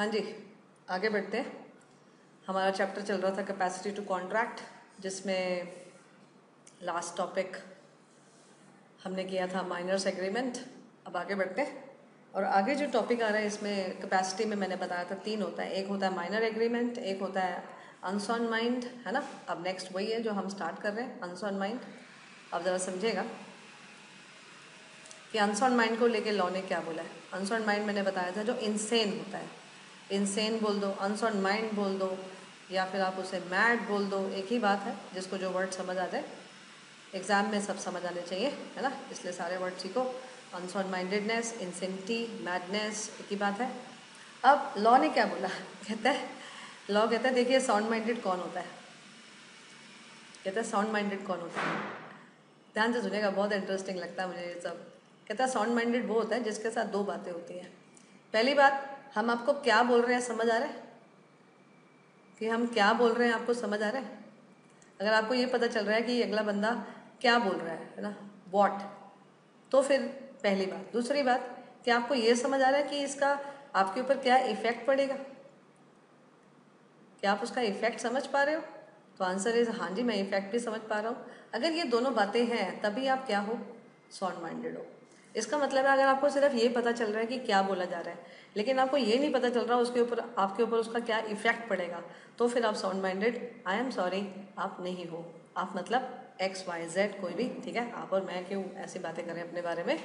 हाँ जी, आगे बढ़ते हैं। हमारा चैप्टर चल रहा था कैपेसिटी टू कॉन्ट्रैक्ट, जिसमें लास्ट टॉपिक हमने किया था माइनर्स एग्रीमेंट। अब आगे बढ़ते हैं और आगे जो टॉपिक आ रहा है इसमें कैपेसिटी में मैंने बताया था 3 होता है। एक होता है माइनर एग्रीमेंट, एक होता है अनसॉन माइंड, है ना। अब नेक्स्ट वही है जो हम स्टार्ट कर रहे हैं, अनसॉन माइंड। अब ज़रा समझिएगा कि अनसॉन माइंड को लेके लॉ ने क्या बोला है। अनसॉन माइंड मैंने बताया था जो इनसेन होता है, इनसेन बोल दो, अनसॉन माइंड बोल दो, या फिर आप उसे मैड बोल दो, एक ही बात है। जिसको जो वर्ड समझ आ जाए, एग्जाम में सब समझ आने चाहिए, है ना, इसलिए सारे वर्ड सीखो। अनसॉन माइंडेडनेस, इंसेनिटी, मैडनेस, एक ही बात है। अब लॉ ने क्या बोला, कहता है, लॉ कहता है देखिए साउंड माइंडेड कौन होता है। कहता है साउंड माइंडेड कौन होता है, ध्यान से सुनेगा, बहुत इंटरेस्टिंग लगता है मुझे ये सब। कहता है साउंड माइंडेड वो होता है जिसके साथ 2 बातें होती हैं। पहली बात, हम आपको क्या बोल रहे हैं समझ आ रहा है, कि हम क्या बोल रहे हैं आपको समझ आ रहा है। अगर आपको ये पता चल रहा है कि अगला बंदा क्या बोल रहा है ना, व्हाट, तो फिर पहली बात। दूसरी बात, कि आपको ये समझ आ रहा है कि इसका आपके ऊपर क्या इफेक्ट पड़ेगा, क्या आप उसका इफेक्ट समझ पा रहे हो। तो आंसर इज हाँ जी, मैं इफेक्ट भी समझ पा रहा हूँ। अगर ये दोनों बातें हैं तभी आप क्या हो, साउंड माइंडेड हो। इसका मतलब है अगर आपको सिर्फ ये पता चल रहा है कि क्या बोला जा रहा है, लेकिन आपको ये नहीं पता चल रहा उसके ऊपर, आपके ऊपर उसका क्या इफेक्ट पड़ेगा, तो फिर आप sound minded, I am sorry, आप नहीं हो। आप मतलब XYZ कोई भी, ठीक है। आप और मैं क्यों ऐसी बातें करें अपने बारे में,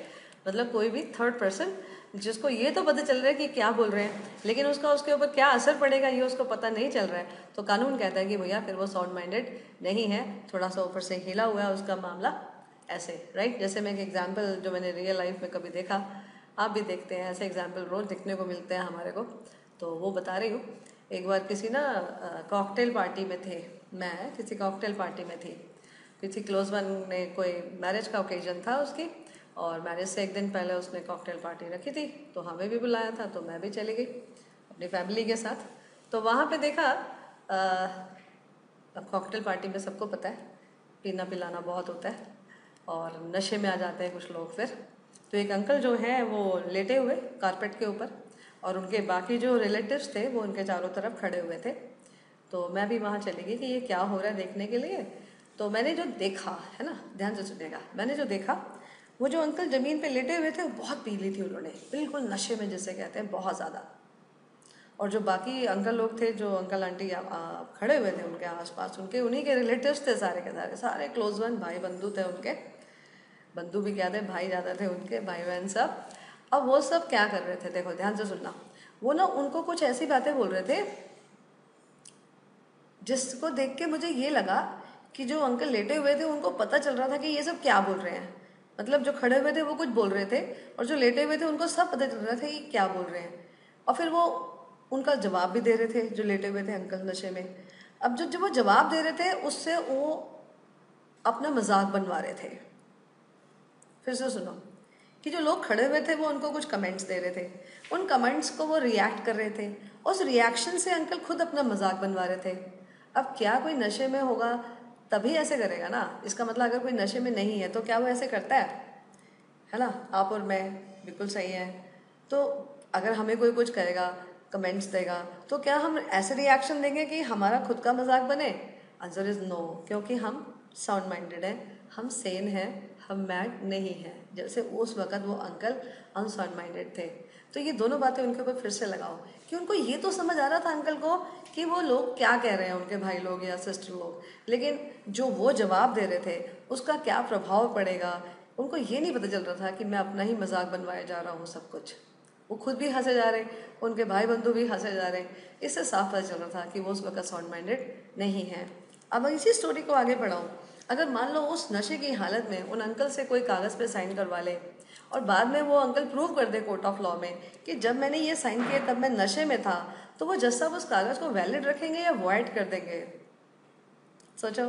मतलब कोई भी थर्ड पर्सन जिसको ये तो पता चल रहा है कि क्या बोल रहे हैं, लेकिन उसका उसके ऊपर क्या असर पड़ेगा ये उसको पता नहीं चल रहा है, तो कानून कहता है कि भैया फिर वो साउंड माइंडेड नहीं है, थोड़ा सा ऊपर से हिला हुआ है उसका मामला, ऐसे, राइट। जैसे मैं एक एग्जाम्पल जो मैंने रियल लाइफ में कभी देखा, आप भी देखते हैं, ऐसे एग्जाम्पल रोज दिखने को मिलते हैं हमारे को, तो वो बता रही हूँ। एक बार किसी ना कॉकटेल पार्टी में थे, मैं किसी कॉकटेल पार्टी में थी, किसी क्लोज वन ने, कोई मैरिज का ओकेजन था उसकी, और मैरिज से एक दिन पहले उसने कॉकटेल पार्टी रखी थी, तो हमें भी बुलाया था, तो मैं भी चली गई अपनी फैमिली के साथ। तो वहाँ पे देखा, अब कॉकटेल पार्टी में सबको पता है पीना पिलाना बहुत होता है और नशे में आ जाते हैं कुछ लोग फिर। तो एक अंकल जो हैं वो लेटे हुए कारपेट के ऊपर, और उनके बाकी जो रिलेटिव्स थे वो उनके चारों तरफ खड़े हुए थे। तो मैं भी वहाँ चली गई कि ये क्या हो रहा है देखने के लिए। तो मैंने जो देखा, है ना, ध्यान से सुनिएगा, मैंने जो देखा, वो जो अंकल ज़मीन पे लेटे हुए थे वो बहुत पी ली थी उन्होंने, बिल्कुल नशे में जिसे कहते हैं, बहुत ज़्यादा। और जो बाकी अंकल लोग थे, जो अंकल आंटी खड़े हुए थे उनके आसपास, उनके उन्हीं के रिलेटिव्स थे सारे के सारे, सारे क्लोज वन, भाई बंधु थे उनके, बंधु भी क्या थे, भाई ज़्यादा थे उनके, भाई बहन सब। अब वो सब क्या कर रहे थे, देखो ध्यान से सुनना। वो ना उनको कुछ ऐसी बातें बोल रहे थे जिसको देख के मुझे ये लगा कि जो अंकल लेटे हुए थे उनको पता चल रहा था कि ये सब क्या बोल रहे हैं। मतलब जो खड़े हुए थे वो कुछ बोल रहे थे, और जो लेटे हुए थे उनको सब पता चल रहा था कि क्या बोल रहे हैं। और फिर वो उनका जवाब भी दे रहे थे, जो लेटे हुए थे अंकल नशे में। अब जो वो जवाब दे रहे थे उससे वो अपना मजाक बनवा रहे थे। फिर से सुनो, कि जो लोग खड़े हुए थे वो उनको कुछ कमेंट्स दे रहे थे, उन कमेंट्स को वो रिएक्ट कर रहे थे, उस रिएक्शन से अंकल खुद अपना मजाक बनवा रहे थे। अब क्या कोई नशे में होगा तभी ऐसे करेगा ना, इसका मतलब अगर कोई नशे में नहीं है तो क्या वो ऐसे करता है ना। आप और मैं बिल्कुल सही है, तो अगर हमें कोई कुछ करेगा, कमेंट्स देगा, तो क्या हम ऐसे रिएक्शन देंगे कि हमारा खुद का मजाक बने। आंसर इज नो, क्योंकि हम साउंड माइंडेड हैं, हम सेन हैं, हम मैड नहीं हैं, जैसे उस वक्त वो अंकल अनसाउंड माइंडेड थे। तो ये दोनों बातें उनके ऊपर फिर से लगाओ कि उनको ये तो समझ आ रहा था अंकल को कि वो लोग क्या कह रहे हैं, उनके भाई लोग या सिस्टर लोग, लेकिन जो वो जवाब दे रहे थे उसका क्या प्रभाव पड़ेगा, उनको ये नहीं पता चल रहा था कि मैं अपना ही मजाक बनवाया जा रहा हूँ सब कुछ। वो खुद भी हंसे जा रहे, उनके भाई बंधु भी हंसे जा रहे। इससे साफ पता चल रहा था कि वो उस वक्त साउंड माइंडेड नहीं है। अब इसी स्टोरी को आगे बढ़ाऊँ, अगर मान लो उस नशे की हालत में उन अंकल से कोई कागज़ पे साइन करवा ले, और बाद में वो अंकल प्रूव कर दे कोर्ट ऑफ लॉ में कि जब मैंने ये साइन किए तब मैं नशे में था, तो वो जज साहब उस कागज़ को वैलिड रखेंगे या वॉइड कर देंगे। सोचो,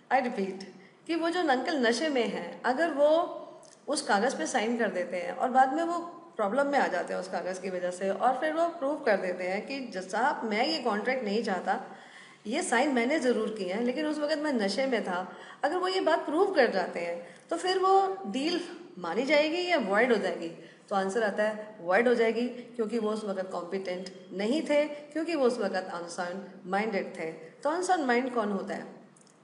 आई रिपीट, कि वो जो अंकल नशे में हैं, अगर वो उस कागज़ पे साइन कर देते हैं और बाद में वो प्रॉब्लम में आ जाते हैं उस कागज़ की वजह से, और फिर वो प्रूव कर देते हैं कि जज साहब मैं ये कॉन्ट्रैक्ट नहीं चाहता, ये साइन मैंने ज़रूर किए हैं लेकिन उस वक्त मैं नशे में था, अगर वो ये बात प्रूव कर जाते हैं तो फिर वो डील मानी जाएगी या वॉइड हो जाएगी। तो आंसर आता है वॉइड हो जाएगी, क्योंकि वो उस वक्त कॉम्पिटेंट नहीं थे, क्योंकि वो उस वक्त अनसाउंड माइंडेड थे। तो अनसाउंड माइंड कौन होता है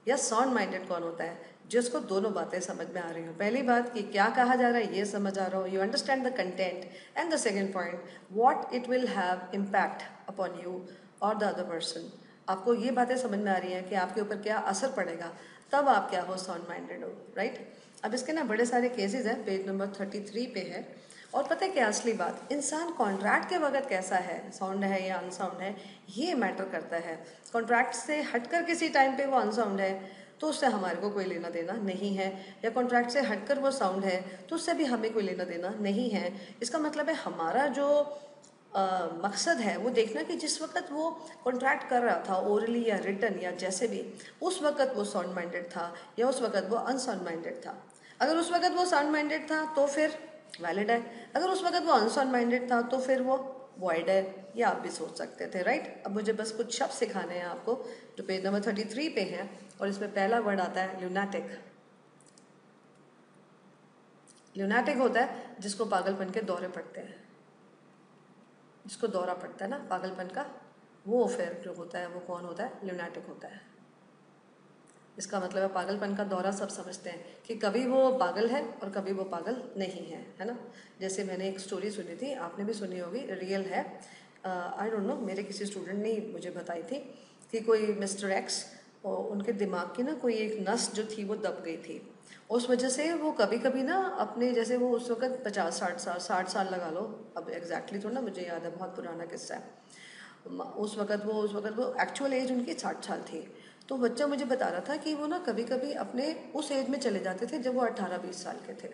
या साउंड माइंडेड कौन होता है? जिसको दोनों बातें समझ में आ रही हो। पहली बात कि क्या कहा जा रहा है ये समझ आ रहा हो, you understand the content, and the second point what it will have impact upon you और द अदर पर्सन। आपको ये बातें समझ में आ रही हैं कि आपके ऊपर क्या असर पड़ेगा, तब आप क्या हो, साउंड माइंडेड हो, राइट। अब इसके ना बड़े सारे केसेस हैं, पेज नंबर 33 पे है। और पता है क्या असली बात, इंसान कॉन्ट्रैक्ट के वक्त कैसा है, साउंड है या अनसाउंड है, ये मैटर करता है। कॉन्ट्रैक्ट से हटकर किसी टाइम पे वो अनसाउंड है तो उससे हमारे को कोई लेना देना नहीं है, या कॉन्ट्रैक्ट से हटकर वो साउंड है तो उससे भी हमें कोई लेना देना नहीं है। इसका मतलब है हमारा जो मकसद है वो देखना कि जिस वक्त वो कॉन्ट्रैक्ट कर रहा था ओरली या रिटन या जैसे भी, उस वक्त वो साउंड माइंडेड था या उस वक्त वो अनसाउंड माइंडेड था। अगर उस वक्त वो साउंड माइंडेड था तो फिर वैलिड है, अगर उस वक्त वो अनसाउंड माइंडेड था तो फिर वो वॉइड है, ये आप भी सोच सकते थे, राइट। अब मुझे बस कुछ शब्द सिखाने हैं आपको जो पेज नंबर 33 पे हैं, और इसमें पहला वर्ड आता है ल्यूनाटिक। ल्यूनाटिक होता है जिसको पागलपन के दौरे पड़ते हैं, जिसको दौरा पड़ता है ना पागलपन का, वो फिर जो होता है वो कौन होता है, ल्यूनाटिक होता है। इसका मतलब है पागलपन का दौरा सब समझते हैं कि कभी वो पागल है और कभी वो पागल नहीं है ना। जैसे मैंने एक स्टोरी सुनी थी, आपने भी सुनी होगी, रियल है, आई डोंट नो, मेरे किसी स्टूडेंट ने मुझे बताई थी कि कोई मिस्टर एक्स, उनके दिमाग की ना कोई एक नस जो थी वो दब गई थी। उस वजह से वो कभी कभी ना अपने, जैसे वो उस वक्त 50-60 साल लगा लो, अब एग्जैक्टली थोड़ा ना मुझे याद है, बहुत पुराना किस्सा है। उस वक्त वो एक्चुअल एज उनकी 60 साल थी। तो बच्चा मुझे बता रहा था कि वो ना कभी कभी अपने उस एज में चले जाते थे जब वो 18-20 साल के थे,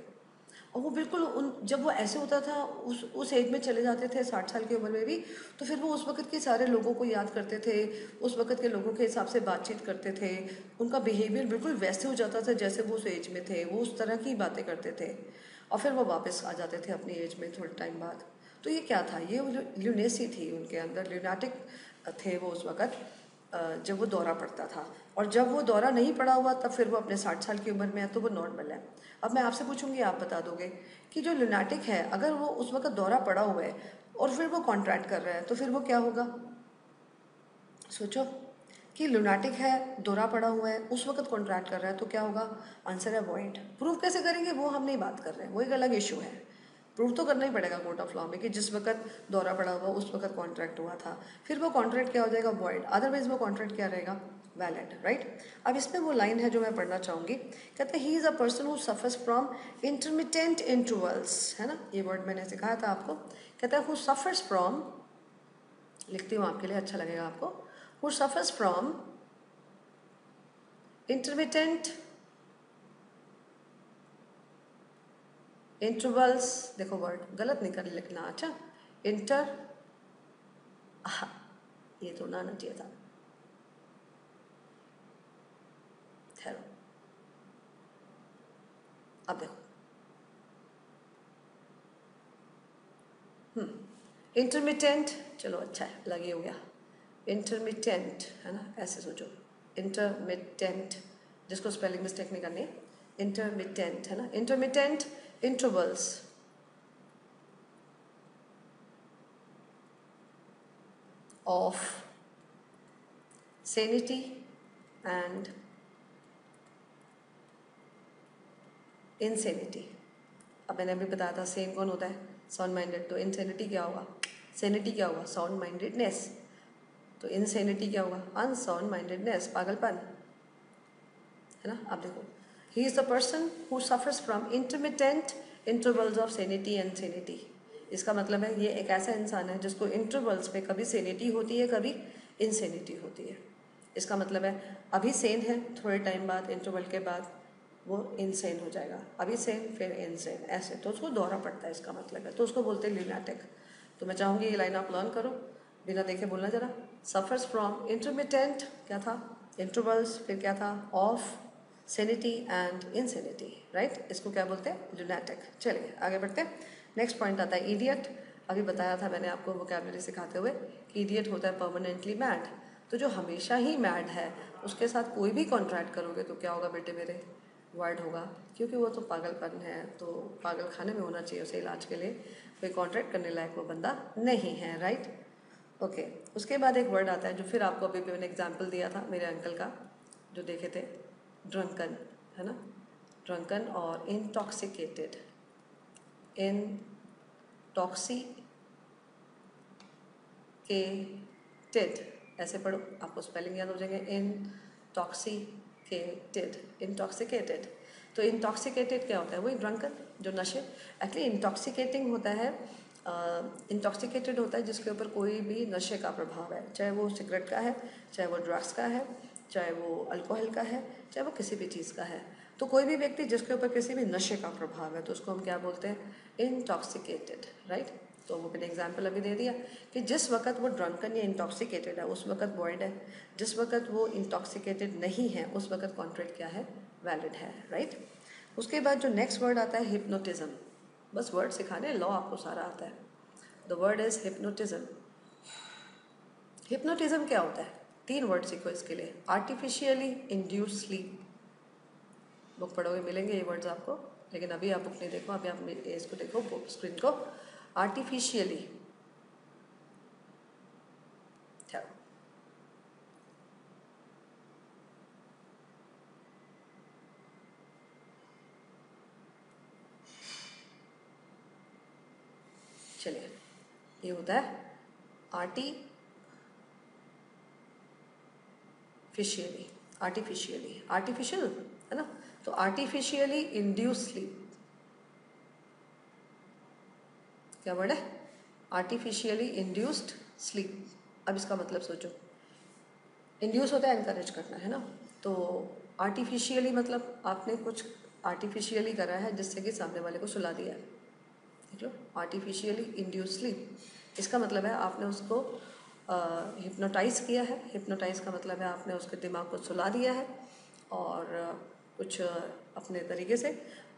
और वो बिल्कुल उन जब वो ऐसे होता था उस एज में चले जाते थे 60 साल की उम्र में भी, तो फिर वो उस वक्त के सारे लोगों को याद करते थे, उस वक्त के लोगों के हिसाब से बातचीत करते थे, उनका बिहेवियर बिल्कुल वैसे हो जाता था जैसे वो उस एज में थे, वो उस तरह की बातें करते थे, और फिर वो वापस आ जाते थे अपनी एज में थोड़े टाइम बाद। तो ये क्या था, ये ल्यूनेसी थी उनके अंदर, ल्यूनाटिक थे वो उस वक्त जब वो दौरा पड़ता था। और जब वो दौरा नहीं पड़ा हुआ तब फिर वो अपने 60 साल की उम्र में है तो वो नॉर्मल है। अब मैं आपसे पूछूंगी, आप बता दोगे कि जो लुनाटिक है अगर वो उस वक्त दौरा पड़ा हुआ है और फिर वो कॉन्ट्रैक्ट कर रहा है तो फिर वो क्या होगा? सोचो कि लुनाटिक है, दौरा पड़ा हुआ है, उस वक्त कॉन्ट्रैक्ट कर रहा है तो क्या होगा? आंसर है वॉइड। प्रूफ कैसे करेंगे वो हम नहीं बात कर रहे हैं, वो एक अलग इशू है। प्रूफ तो करना ही पड़ेगा कोर्ट ऑफ लॉ में कि जिस वक्त दौरा पड़ा हुआ उस वक्त कॉन्ट्रैक्ट हुआ था, फिर वो कॉन्ट्रैक्ट क्या हो जाएगा? वॉइड। अदरवाइज वो कॉन्ट्रैक्ट क्या रहेगा? Valid, right. अब इसमें वो लाइन है जो मैं पढ़ना चाहूँगी, कहते हैं he is a person who suffers from intermittent intervals, है ना, ये वर्ड मैंने सिखाया था आपको। कहता है हु सफर्स फ्रॉम, लिखती हूँ आपके लिए अच्छा लगेगा आपको, who suffers from intermittent intervals, देखो वर्ड गलत नहीं कर लिखना, अच्छा, इंटर, ये तो ना चाहिए था, ठहरो, अब देखो, इंटरमिटेंट, चलो अच्छा है, लगे हो गया, इंटरमिटेंट है ना, ऐसे सोचो, इंटरमिटेंट, जिसको स्पेलिंग मिस्टेक नहीं करनी, इंटरमिटेंट है ना, intermittent intervals of sanity and insanity। अब मैंने अभी बताया था सेन कौन होता है? Sound minded. तो इनसेनिटी क्या होगा? सेनिटी क्या होगा? Sound mindedness. तो इनसेनिटी क्या होगा? अनसाउंड माइंडेडनेस, पागलपन, है ना। आप देखो, he is the person who suffers from intermittent intervals of sanity and sanity. इसका मतलब है ये एक ऐसा इंसान है जिसको इंटरवल्स पे कभी सेनिटी होती है कभी इनसेनिटी होती है। इसका मतलब है अभी सेन है, थोड़े टाइम बाद इंटरवल के बाद वो इनसेन हो जाएगा, अभी सेन फिर इनसेन, ऐसे। तो उसको दौरा पड़ता है, इसका मतलब है, तो उसको बोलते हैं ल्यूनाटिक। तो मैं चाहूँगी ये लाइन आप लर्न करो, बिना देखे बोलना जरा। सफर्स फ्रॉम इंटरमिटेंट, क्या था? इंटरवल्स, फिर क्या था? Of sanity and insanity, right. इसको क्या बोलते हैं? ल्यूनाटिक। चलिए आगे बढ़ते हैं। नेक्स्ट पॉइंट आता है इडियट। अभी बताया था मैंने आपको वोकैबुलरी सिखाते हुए कि इडियट होता है परमानेंटली मैड। तो जो हमेशा ही मैड है उसके साथ कोई भी कॉन्ट्रैक्ट करोगे तो क्या होगा बेटे मेरे? वर्ड होगा, क्योंकि वो तो पागलपन है, तो पागल खाने में होना चाहिए उसे इलाज के लिए, कोई कॉन्ट्रैक्ट करने लायक वो बंदा नहीं है, राइट। ओके, उसके बाद एक वर्ड आता है जो फिर आपको अभी भी मैंने एग्जाम्पल दिया था मेरे अंकल का जो देखे थे, ड्रंकन, है ना, ड्रंकन और इंटॉक्सिकेटेड। इंटॉक्सिकेटेड ऐसे पढ़ो, आपको स्पेलिंग याद हो जाएंगे, इंटॉक्सिकेटेड। तो इंटॉक्सिकेटेड क्या होता है, वही ड्रंकन, जो नशे, एक्चुअली इंटॉक्सिकेटिंग होता है, इंटॉक्सिकेटेड होता है जिसके ऊपर कोई भी नशे का प्रभाव है, चाहे वो सिगरेट का है, चाहे वो ड्रग्स का है, चाहे वो अल्कोहल का है, चाहे वो किसी भी चीज़ का है। तो कोई भी व्यक्ति जिसके ऊपर किसी भी नशे का प्रभाव है तो उसको हम क्या बोलते हैं, इंटॉक्सिकेटेड, राइट। तो वो मैंने एग्जाम्पल अभी दे दिया कि जिस वक्त वो ड्रंकन या इंटॉक्सिकेटेड है उस वक्त वॉइड है, जिस वक्त वो इंटॉक्सिकेटेड नहीं है उस वक्त कॉन्ट्रैक्ट क्या है, वैलिड है, राइट। उसके बाद जो नेक्स्ट वर्ड आता है हिप्नोटिज्म, बस वर्ड सिखाने, लॉ आपको सारा आता है। The word is hypnotism. Hypnotism क्या होता है, 3 वर्ड सीखो इसके लिए, आर्टिफिशियली इंड्यूस स्लीप, बुक पढ़ोगे मिलेंगे ये वर्ड्स आपको, लेकिन अभी आप बुक नहीं देखो, अभी आप इसको देखो स्क्रीन को, आर्टिफिशियली, चलिए ये होता है आर्टिफिशियली, आर्टिफिशियल है ना, तो आर्टिफिशियली इंड्यूस स्लीप, क्या वर्ड है, आर्टिफिशियली इंड्यूस्ड स्लीप। अब इसका मतलब सोचो, इंड्यूस होता है एनकरेज करना, है ना, तो आर्टिफिशियली मतलब आपने कुछ आर्टिफिशियली करा है जिससे कि सामने वाले को सुला दिया है, देख लो, आर्टिफिशियली इंड्यूस स्लीप, इसका मतलब है आपने उसको हिप्नोटाइज किया है। हिप्नोटाइज का मतलब है आपने उसके दिमाग को सुला दिया है और कुछ अपने तरीके से,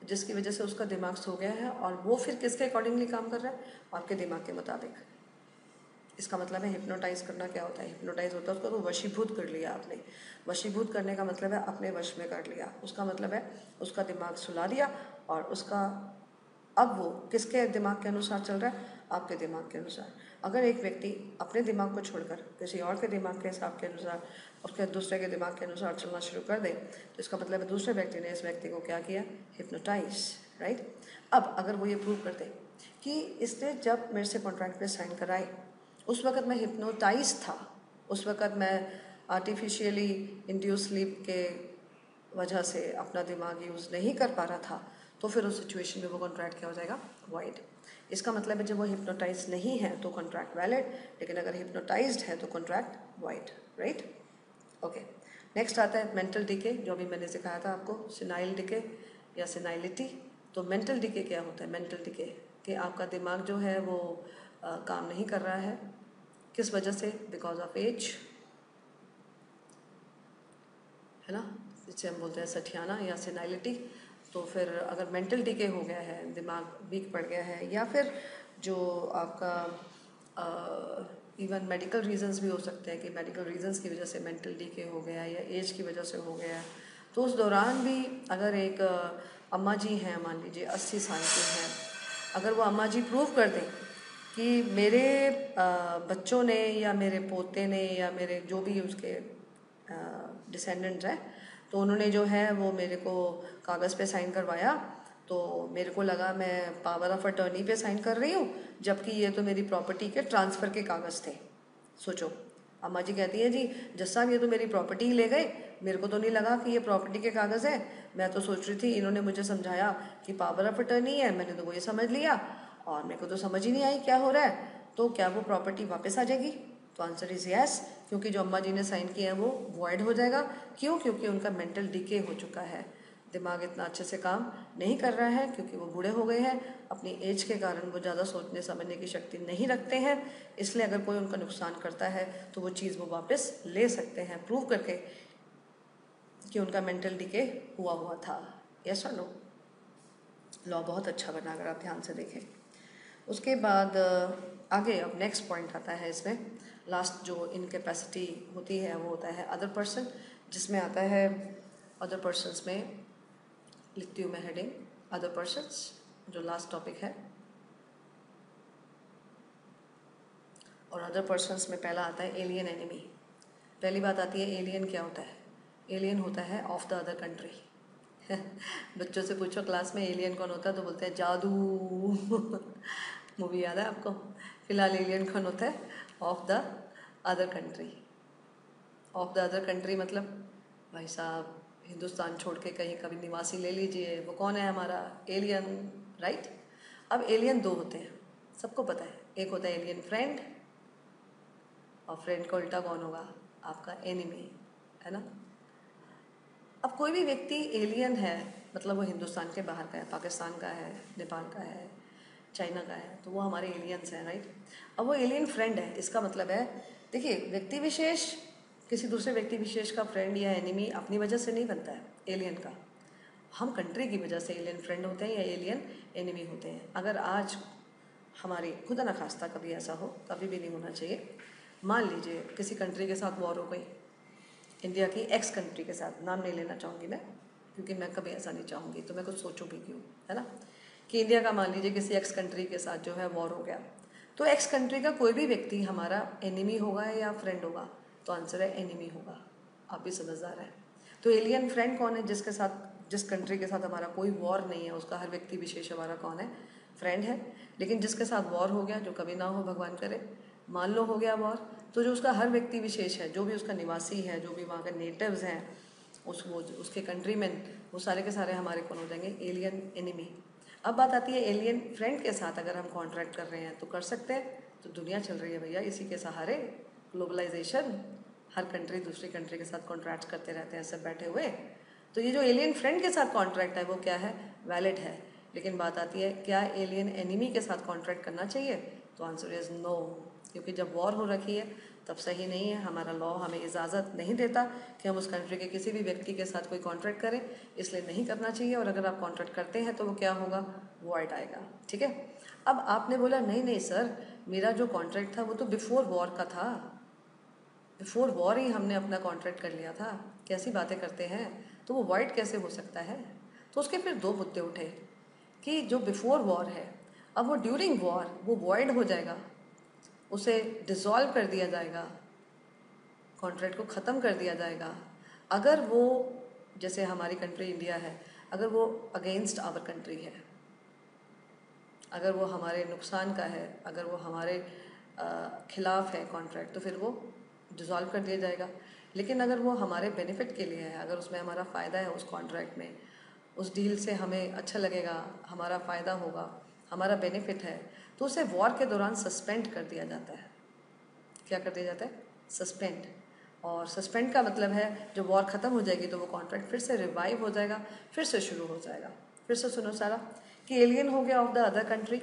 जिसकी वजह से उसका दिमाग सो गया है और वो फिर किसके अकॉर्डिंगली काम कर रहा है, आपके दिमाग के मुताबिक। इसका मतलब है हिप्नोटाइज करना क्या होता है, हिप्नोटाइज होता है उसको तो वशीभूत कर लिया आपने, वशीभूत करने का मतलब है अपने वश में कर लिया, उसका मतलब है उसका दिमाग सुला दिया और उसका अब वो किसके दिमाग के अनुसार चल रहा है, आपके दिमाग के अनुसार। अगर एक व्यक्ति अपने दिमाग को छोड़कर किसी और के दिमाग के हिसाब के अनुसार, उसके दूसरे के दिमाग के अनुसार चलना शुरू कर दे, तो इसका मतलब है दूसरे व्यक्ति ने इस व्यक्ति को क्या किया, हिप्नोटाइज, राइट। अब अगर वो ये प्रूव कर दे कि इसने जब मेरे से कॉन्ट्रैक्ट पे साइन कराए उस वक़्त मैं हिप्नोटाइज था, उस वक़्त मैं आर्टिफिशियली इंड्यूस स्लीप के वजह से अपना दिमाग यूज़ नहीं कर पा रहा था, तो फिर उस सिचुएशन में वो कॉन्ट्रैक्ट क्या हो जाएगा, वाइड। इसका मतलब है जब वो हिप्नोटाइज नहीं है तो कॉन्ट्रैक्ट वैलिड, लेकिन अगर हिप्नोटाइज्ड है तो contract wide, right. Okay, next आता है मेंटल डिके, जो अभी मैंने सिखाया था आपको, सिनाइल डिके या सिनाइलिटी। तो मेंटल डिके क्या होता है, मेंटल डिके कि आपका दिमाग जो है वो काम नहीं कर रहा है, किस वजह से, बिकॉज ऑफ एज, है ना, जिसे हम बोलते हैं सठियाना या सेनाइलिटी। तो फिर अगर मेंटल डिके हो गया है, दिमाग वीक पड़ गया है, या फिर जो आपका इवन मेडिकल रीजंस भी हो सकते हैं कि मेडिकल रीजंस की वजह से मेंटल डिके हो गया या एज की वजह से हो गया, तो उस दौरान भी अगर एक अम्मा जी हैं, मान लीजिए 80 साल की हैं, अगर वो अम्मा जी प्रूव कर दें कि मेरे बच्चों ने या मेरे पोते ने या मेरे जो भी उसके डिसेंडेंट्स हैं, तो उन्होंने जो है वो मेरे को कागज़ पे साइन करवाया, तो मेरे को लगा मैं पावर ऑफ अटर्नी पे साइन कर रही हूँ, जबकि ये तो मेरी प्रॉपर्टी के ट्रांसफ़र के कागज़ थे। सोचो, अम्मा जी कहती हैं जी जज साहब ये तो मेरी प्रॉपर्टी ही ले गए, मेरे को तो नहीं लगा कि ये प्रॉपर्टी के कागज़ हैं, मैं तो सोच रही थी, इन्होंने मुझे समझाया कि पावर ऑफ अटर्नी है, मैंने तो वो ये समझ लिया और मेरे को तो समझ ही नहीं आई क्या हो रहा है, तो क्या वो प्रॉपर्टी वापस आ जाएगी? तो आंसर इज़ यस, क्योंकि जो अम्मा जी ने साइन किया है वो वॉइड हो जाएगा। क्यों? क्योंकि उनका मेंटल डिके हो चुका है, दिमाग इतना अच्छे से काम नहीं कर रहा है, क्योंकि वो बूढ़े हो गए हैं, अपनी एज के कारण वो ज़्यादा सोचने समझने की शक्ति नहीं रखते हैं, इसलिए अगर कोई उनका नुकसान करता है तो वो चीज़ वो वापस ले सकते हैं प्रूव करके कि उनका मेंटल डिके हुआ था। यस और नो? लॉ बहुत अच्छा बना अगर आप ध्यान से देखें। उसके बाद आगे अब नेक्स्ट पॉइंट आता है इसमें, लास्ट जो इनकेपेसिटी होती है वो होता है अदर पर्सन, जिसमें आता है अदर पर्सनस में लिखती हूँ मैं हेडिंग अदर पर्सन्स, जो लास्ट टॉपिक है। और अदर पर्सन्स में पहला आता है एलियन एनिमी। पहली बात आती है एलियन क्या होता है। एलियन होता है ऑफ द अदर कंट्री। बच्चों से पूछो क्लास में एलियन कौन होता है तो बोलते हैं जादू। मूवी याद है आपको? फिलहाल एलियन कौन होता है? Of the other country. Of the other country मतलब भाई साहब हिंदुस्तान छोड़ के कहीं कभी निवासी ले लीजिए, वो कौन है? हमारा एलियन, राइट। अब एलियन दो होते हैं, सबको पता है। एक होता है एलियन फ्रेंड, और फ्रेंड का उल्टा कौन होगा? आपका एनिमी, है ना। अब कोई भी व्यक्ति एलियन है मतलब वो हिंदुस्तान के बाहर का है, पाकिस्तान का है, नेपाल का है, चाइना का है, तो वो हमारे एलियंस हैं, राइट। अब वो एलियन फ्रेंड है, इसका मतलब है देखिए व्यक्ति विशेष किसी दूसरे व्यक्ति विशेष का फ्रेंड या एनिमी अपनी वजह से नहीं बनता है एलियन का। हम कंट्री की वजह से एलियन फ्रेंड होते हैं या एलियन एनिमी होते हैं। अगर आज हमारी खुदा न खास्ता कभी ऐसा हो, कभी भी नहीं होना चाहिए, मान लीजिए किसी कंट्री के साथ वॉर हो गई, इंडिया की एक्स कंट्री के साथ, नाम नहीं लेना चाहूँगी मैं क्योंकि मैं कभी ऐसा नहीं चाहूँगी, तो मैं कुछ सोचूँ भी क्यों, है ना। कि इंडिया का मान लीजिए किसी एक्स कंट्री के साथ जो है वॉर हो गया, तो एक्स कंट्री का कोई भी व्यक्ति हमारा एनिमी होगा या फ्रेंड होगा? तो आंसर है एनिमी होगा। आप भी समझदार हैं। तो एलियन फ्रेंड कौन है? जिसके साथ, जिस कंट्री के साथ हमारा कोई वॉर नहीं है, उसका हर व्यक्ति विशेष हमारा कौन है? फ्रेंड है। लेकिन जिसके साथ वॉर हो गया, जो कभी ना हो भगवान करे, मान लो हो गया वॉर, तो जो उसका हर व्यक्ति विशेष है, जो भी उसका निवासी है, जो भी वहाँ के नेटिव्स हैं, उसके कंट्रीमैन, वो सारे के सारे हमारे कौन हो जाएंगे? Alien enemy. अब बात आती है एलियन फ्रेंड के साथ अगर हम कॉन्ट्रैक्ट कर रहे हैं तो कर सकते हैं। तो दुनिया चल रही है भैया इसी के सहारे, ग्लोबलाइजेशन। हर कंट्री दूसरी कंट्री के साथ कॉन्ट्रैक्ट करते रहते हैं सब बैठे हुए। तो ये जो एलियन फ्रेंड के साथ कॉन्ट्रैक्ट है वो क्या है? वैलिड है। लेकिन बात आती है क्या एलियन एनिमी के साथ कॉन्ट्रैक्ट करना चाहिए? तो आंसर इज़ नो, क्योंकि जब वॉर हो रखी है तब सही नहीं है। हमारा लॉ हमें इजाज़त नहीं देता कि हम उस कंट्री के किसी भी व्यक्ति के साथ कोई कॉन्ट्रैक्ट करें, इसलिए नहीं करना चाहिए। और अगर आप कॉन्ट्रैक्ट करते हैं तो वो क्या होगा? वॉइड आएगा, ठीक है। अब आपने बोला नहीं नहीं सर, मेरा जो कॉन्ट्रैक्ट था वो तो बिफोर वॉर का था, बिफोर वॉर ही हमने अपना कॉन्ट्रैक्ट कर लिया था, कैसी बातें करते हैं, तो वो वॉइड कैसे हो सकता है? तो उसके फिर दो मुद्दे उठे कि जो बिफोर वॉर है, अब वो ड्यूरिंग वॉर वो वॉइड हो जाएगा, उसे डिसॉल्व कर दिया जाएगा, कॉन्ट्रैक्ट को ख़त्म कर दिया जाएगा अगर वो, जैसे हमारी कंट्री इंडिया है, अगर वो अगेंस्ट आवर कंट्री है, अगर वो हमारे नुकसान का है, अगर वो हमारे खिलाफ है कॉन्ट्रैक्ट, तो फिर वो डिसॉल्व कर दिया जाएगा। लेकिन अगर वो हमारे बेनिफिट के लिए है, अगर उसमें हमारा फ़ायदा है, उस कॉन्ट्रैक्ट में, उस डील से हमें अच्छा लगेगा, हमारा फ़ायदा होगा, हमारा बेनिफिट है, तो उसे वॉर के दौरान सस्पेंड कर दिया जाता है। क्या कर दिया जाता है? सस्पेंड। और सस्पेंड का मतलब है जब वॉर ख़त्म हो जाएगी तो वो कॉन्ट्रैक्ट फिर से रिवाइव हो जाएगा, फिर से शुरू हो जाएगा। फिर से सुनो सारा कि एलियन हो गया ऑफ द अदर कंट्री,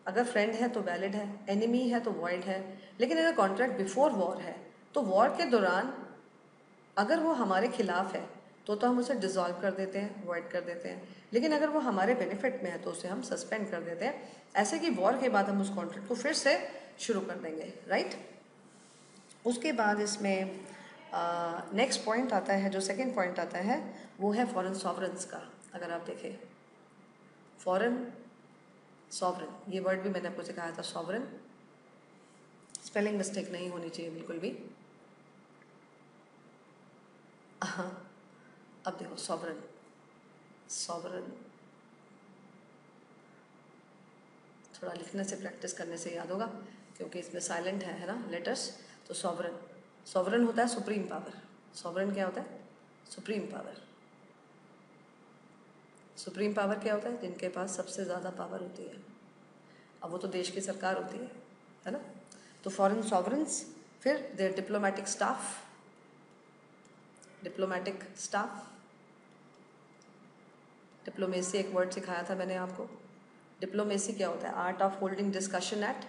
अगर फ्रेंड है तो वैलिड है, एनिमी है तो वॉइड है। लेकिन अगर कॉन्ट्रैक्ट बिफोर वॉर है तो वॉर के दौरान अगर वो हमारे खिलाफ है तो हम उसे डिसॉल्व कर देते हैं, वॉइड कर देते हैं। लेकिन अगर वो हमारे बेनिफिट में है तो उसे हम सस्पेंड कर देते हैं, ऐसे कि वॉर के बाद हम उस कॉन्ट्रैक्ट को फिर से शुरू कर देंगे, राइट। उसके बाद इसमें नेक्स्ट पॉइंट आता है, जो सेकंड पॉइंट आता है वो है फॉरेन सॉवरेंस का। अगर आप देखें फॉरेन सॉवरेन, ये वर्ड भी मैंने आपको सिखाया था, सॉवरेन, स्पेलिंग मिस्टेक नहीं होनी चाहिए बिल्कुल भी। हाँ, अब देखो सॉवरेन, सॉवरेन थोड़ा लिखने से प्रैक्टिस करने से याद होगा क्योंकि इसमें साइलेंट है ना लेटर्स। तो सॉवरेन, सॉवरेन होता है सुप्रीम पावर। सॉवरेन क्या होता है? Supreme power. सुप्रीम पावर क्या होता है? जिनके पास सबसे ज़्यादा पावर होती है। अब वो तो देश की सरकार होती है ना। तो फॉरेन सॉवरेंस, फिर their diplomatic staff, diplomatic staff, diplomacy एक वर्ड सिखाया था मैंने आपको। डिप्लोमेसी क्या होता है? Art of holding discussion at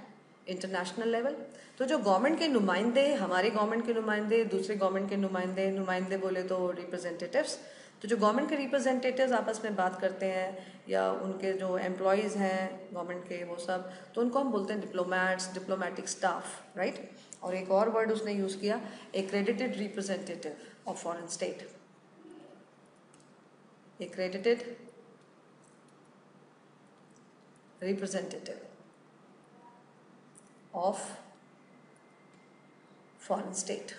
international level. तो जो गवर्नमेंट के नुमाइंदे, हमारे गवर्नमेंट के नुमाइंदे, दूसरे गवर्नमेंट के नुमाइंदे, नुमाइंदे बोले तो रिप्रेजेंटेटिव्स, तो जो गवर्नमेंट के रिप्रेजेंटेटिव्स आपस में बात करते हैं या उनके जो एम्प्लॉयज़ हैं गवर्नमेंट के वो सब, तो उनको हम बोलते हैं डिप्लोमैट्स, डिप्लोमेटिक स्टाफ, राइट। और एक और वर्ड उसने यूज़ किया, accredited representative of foreign state, accredited representative of foreign state.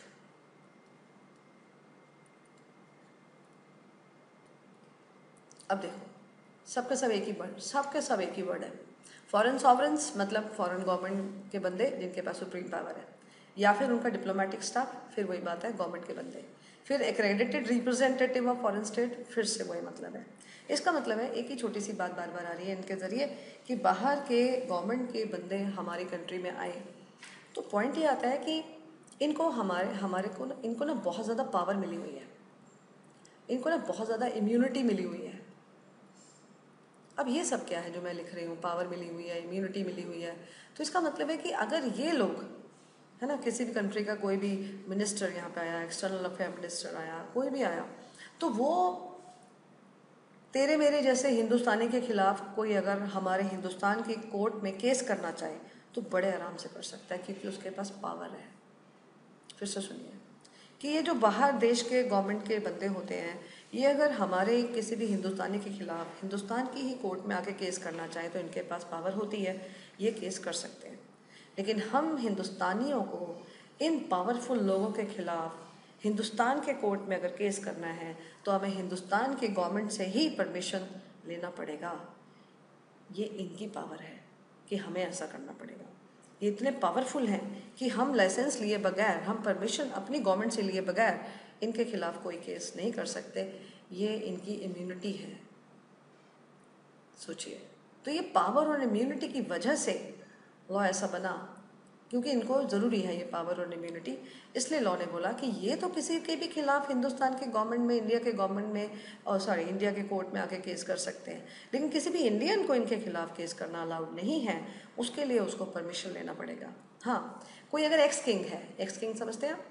अब देखो, सबके सब एक ही वर्ड, सबके सब एक ही वर्ड है। फॉरेन सॉवरेंस मतलब फॉरेन गवर्नमेंट के बंदे जिनके पास सुप्रीम पावर है, या फिर उनका डिप्लोमेटिक स्टाफ, फिर वही बात है गवर्नमेंट के बंदे। फिर accredited representative of foreign state, फिर से वही मतलब है। इसका मतलब है एक ही छोटी सी बात बार बार आ रही है इनके ज़रिए कि बाहर के गवर्नमेंट के बंदे हमारी कंट्री में आए, तो पॉइंट ये आता है कि इनको इनको ना बहुत ज़्यादा पावर मिली हुई है, इनको ना बहुत ज़्यादा इम्यूनिटी मिली हुई है। अब ये सब क्या है जो मैं लिख रही हूँ, पावर मिली हुई है, इम्यूनिटी मिली हुई है, तो इसका मतलब है कि अगर ये लोग, है ना, किसी भी कंट्री का कोई भी मिनिस्टर यहाँ पे आया, एक्सटर्नल अफेयर मिनिस्टर आया, कोई भी आया, तो वो तेरे मेरे जैसे हिंदुस्तानी के खिलाफ कोई अगर हमारे हिंदुस्तान की कोर्ट में केस करना चाहे तो बड़े आराम से कर सकता है, क्योंकि उसके पास पावर है। फिर से सुनिए कि ये जो बाहर देश के गवर्नमेंट के बंदे होते हैं, ये अगर हमारे किसी भी हिंदुस्तानी के खिलाफ हिंदुस्तान की ही कोर्ट में आके केस करना चाहे तो इनके पास पावर होती है, ये केस कर सकते हैं। लेकिन हम हिंदुस्तानियों को इन पावरफुल लोगों के खिलाफ हिंदुस्तान के कोर्ट में अगर केस करना है तो हमें हिंदुस्तान के गवर्नमेंट से ही परमिशन लेना पड़ेगा। ये इनकी पावर है कि हमें ऐसा करना पड़ेगा। ये इतने पावरफुल हैं कि हम लाइसेंस लिए बगैर, हम परमिशन अपनी गवर्नमेंट से लिए बगैर इनके खिलाफ कोई केस नहीं कर सकते। ये इनकी इम्यूनिटी है। सोचिए, तो ये पावर और इम्यूनिटी की वजह से लॉ ऐसा बना, क्योंकि इनको ज़रूरी है ये पावर और इम्यूनिटी। इसलिए लॉ ने बोला कि ये तो किसी के भी खिलाफ हिंदुस्तान के गवर्नमेंट में, इंडिया के गवर्नमेंट में, और इंडिया के कोर्ट में आके केस कर सकते हैं, लेकिन किसी भी इंडियन को इनके खिलाफ केस करना अलाउड नहीं है। उसके लिए उसको परमिशन लेना पड़ेगा। हाँ, कोई अगर एक्स किंग है, एक्स किंग समझते हैं आप,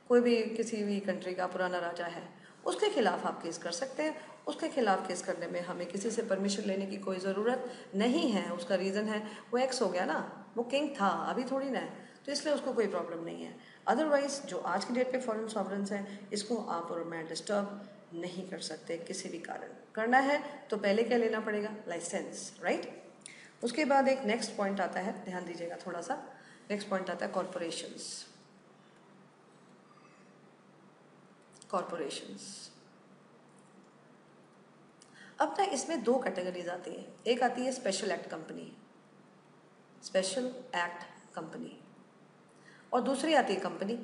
कोई भी किसी भी कंट्री का पुराना राजा है, उसके खिलाफ आप केस कर सकते हैं। उसके खिलाफ केस करने में हमें किसी से परमिशन लेने की कोई ज़रूरत नहीं है। उसका रीज़न है वो एक्स हो गया ना, वो किंग था, अभी थोड़ी ना है, तो इसलिए उसको कोई प्रॉब्लम नहीं है। अदरवाइज जो आज की डेट पे फॉरेन सॉवरेंस हैं, इसको आप और मैं डिस्टर्ब नहीं कर सकते किसी भी कारण। करना है तो पहले क्या लेना पड़ेगा? Licence, right. उसके बाद एक नेक्स्ट पॉइंट आता है, ध्यान दीजिएगा थोड़ा सा। नेक्स्ट पॉइंट आता है कॉरपोरेशंस। कॉरपोरेशंस, अब ना इसमें दो कैटेगरीज आती हैं। एक आती है special act company, special act company, और दूसरी आती है कंपनी।